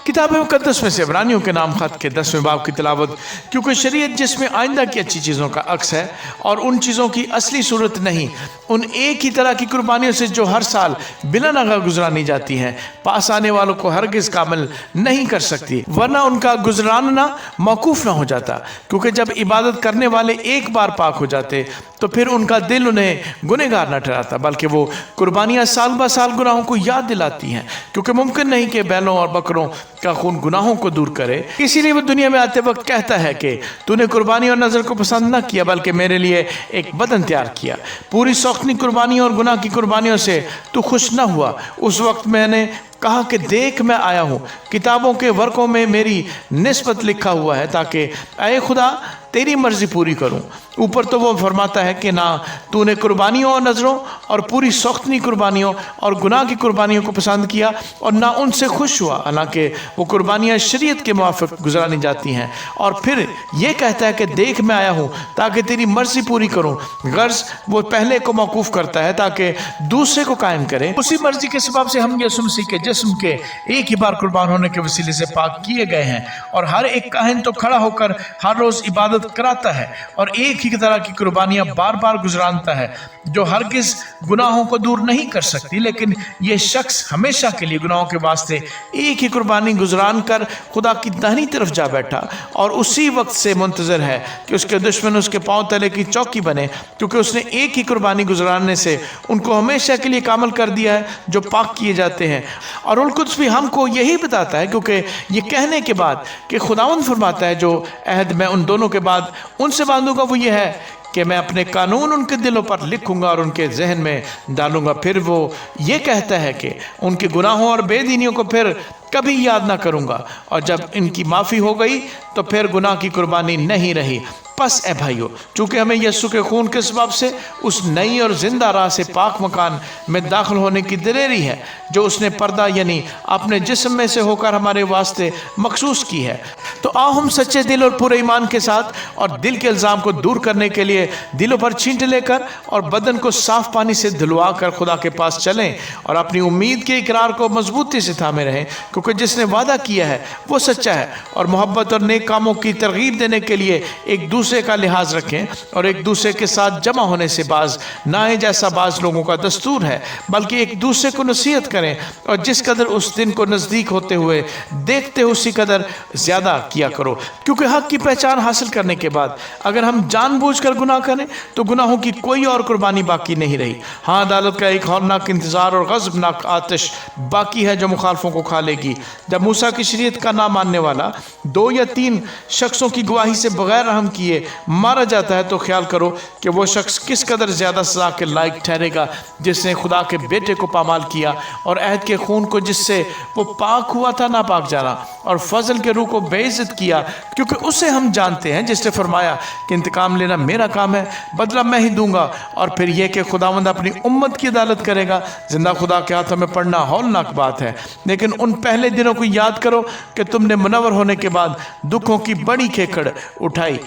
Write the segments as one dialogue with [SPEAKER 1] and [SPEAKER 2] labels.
[SPEAKER 1] किताब मुक़द्दस में से इब्रानियों के नाम खत के 10वें बाब की तिलावत। क्योंकि शरीयत जिसमें आइंदा की अच्छी चीज़ों का अक्स है और उन चीज़ों की असली सूरत नहीं, उन एक ही तरह की कुर्बानियों से जो हर साल बिला नागा गुजरानी जाती हैं, पास आने वालों को हरगिज़ कामिल नहीं कर सकती, वरना उनका गुजराना मौकूफ़ ना हो जाता। क्योंकि जब इबादत करने वाले एक बार पाक हो जाते तो फिर उनका दिल उन्हें गुनहगार न ठहराता, बल्कि वो कुर्बानियाँ साल ब साल गुनाहों को याद दिलाती हैं। क्योंकि मुमकिन नहीं कि बैलों और बकरों का खून गुनाहों को दूर करे। इसीलिए वो दुनिया में आते वक्त कहता है कि तूने कुर्बानी और नज़र को पसंद न किया, बल्कि मेरे लिए एक बदन तैयार किया। पूरी सौख्तनी कुर्बानियों और गुनाह की कुर्बानियों से तू खुश न हुआ। उस वक्त मैंने कहा कि देख मैं आया हूँ, किताबों के वर्कों में मेरी निस्बत लिखा हुआ है, ताकि ऐ खुदा तेरी मर्जी पूरी करूं। ऊपर तो वो फरमाता है कि ना तूने कुर्बानियों और नज़रों और पूरी सख्तनी कुर्बानियों और गुनाह की कुर्बानियों को पसंद किया और ना उनसे खुश हुआ, हालांकि वो कुर्बानियाँ शरीयत के मुआफ़िक गुजारी जाती हैं। और फिर ये कहता है कि देख मैं आया हूँ ताकि तेरी मर्जी पूरी करूँ। गर्ज वो पहले को मौकूफ़ करता है ताकि दूसरे को कायम करे। उसी मर्जी के सबब से हम यीशु मसीह के जिस्म के एक ही बार कुर्बान होने के वसीले से पाक किए गए हैं। और हर एक काहिन तो खड़ा होकर हर रोज़ इबादत कराता है और एक ही तरह की कुर्बानियां बार बार गुजरानता है, जो हरगिज़ गुनाहों को दूर नहीं कर सकती। लेकिन यह शख्स हमेशा के लिए गुनाहों के वास्ते एक ही कुर्बानी गुजरान कर खुदा की दाहिनी तरफ जा बैठा और उसी वक्त से मुंतज़र है कि उसके दुश्मन उसके पांव तले की चौकी बने, क्योंकि उसने एक ही कुर्बानी गुजराने से उनको हमेशा के लिए कामल कर दिया है जो पाक किए जाते हैं। और उल कुद्स भी हमको यही बताता है, क्योंकि ये कहने के बाद कि खुदावंद फरमाता है जो अहद मैं उन दोनों के बाद उनसे बांधूंगा वो ये है कि मैं अपने कानून उनके दिलों पर लिखूंगा और उनके जहन में डालूंगा। फिर वो ये कहता है कि उनके गुनाहों और बेदीनियों को फिर कभी याद ना करूंगा, और जब इनकी माफ़ी हो गई तो फिर गुनाह की कुर्बानी नहीं रही। बस ए भाइयों, चूँकि हमें यीशु के खून के सबब से उस नई और ज़िंदा राह से पाक मकान में दाखिल होने की दिलेरी है जो उसने पर्दा यानी अपने जिस्म में से होकर हमारे वास्ते मखसूस की है। तो आओ हम सच्चे दिल और पूरे ईमान के साथ और दिल के इल्ज़ाम को दूर करने के लिए दिलों पर छींटे लेकर और बदन को साफ पानी से धुलवा कर खुदा के पास चलें और अपनी उम्मीद के इकरार को मजबूती से थामे रहें, क्योंकि जिसने वादा किया है वो सच्चा है। और मोहब्बत और नेक कामों की तरगीब देने के लिए एक दूसरे का लिहाज रखें और एक दूसरे के साथ जमा होने से बाज ना आए, जैसा बाज लोगों का दस्तूर है, बल्कि एक दूसरे को नसीहत करें। और जिस कदर उस दिन को नज़दीक होते हुए देखते उसी कदर ज़्यादा किया करो, क्योंकि हक की पहचान हासिल करने के बाद अगर हम जानबूझकर गुनाह करें तो गुनाहों की कोई और कुर्बानी बाकी नहीं रही। हाँ, अदालत का एक हौलनाक इंतज़ार और ग़ज़बनाक आतिश बाकी है जो मुखालफों को खा लेगी। जब मूसा की शरीयत का ना मानने वाला 2 या 3 शख्सों की गवाही से बगैर रहम किए मारा जाता है तो ख्याल करो कि वो शख्स किस कदर ज़्यादा सज़ा के लायक ठहरेगा जिसने खुदा के बेटे को पामाल किया और अहद के खून को जिससे वो पाक हुआ था नापाक जाना और फजल के रूह को बेइज्जत किया, क्योंकि उसे हम जानते हैं जिसने फरमाया कि इंतकाम लेना मेरा काम है, बदला मैं ही दूंगा। और फिर यह कि खुदावंद अपनी उम्मत की अदालत करेगा। जिंदा खुदा के हाथों में पढ़ना हौलनाक बात है, लेकिन उन पहले दिनों को याद करो कि तुमने मुनव्वर होने के बाद दुखों की बड़ी खेकड़ उठाई।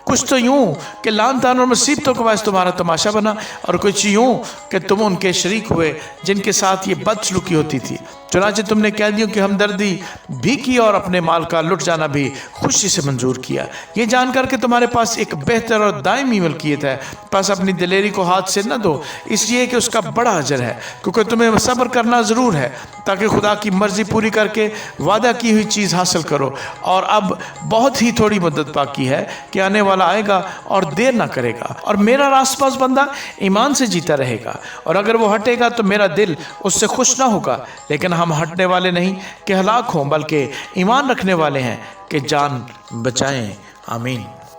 [SPEAKER 1] कुछ तो यूं कि लान तान और मुसीबतों के बायस तुम्हारा तमाशा बना, और कुछ यूं कि तुम उनके शरीक हुए जिनके साथ ये बदसलूकी होती थी। चुनांचे तुमने कैदियों की हमदर्दी भी की और अपने माल का लुट जाना भी खुशी से मंजूर किया, ये जानकर कि तुम्हारे पास एक बेहतर और दायमी मलकियत है। बस अपनी दिलेरी को हाथ से न दो, इसलिए कि उसका बड़ा अजर है, क्योंकि तुम्हें सब्र करना ज़रूर है ताकि खुदा की मर्ज़ी पूरी करके वादा की हुई चीज़ हासिल करो। और अब बहुत ही थोड़ी मुद्दत बाकी है कि आने वाला आएगा और देर ना करेगा, और मेरा रास्तबाज बंदा ईमान से जीता रहेगा। और अगर वो हटेगा तो मेरा दिल उससे खुश ना होगा, लेकिन हम हटने वाले नहीं कि हलाक हों, बल्कि ईमान रखने वाले हैं कि जान बचाएं। आमीन।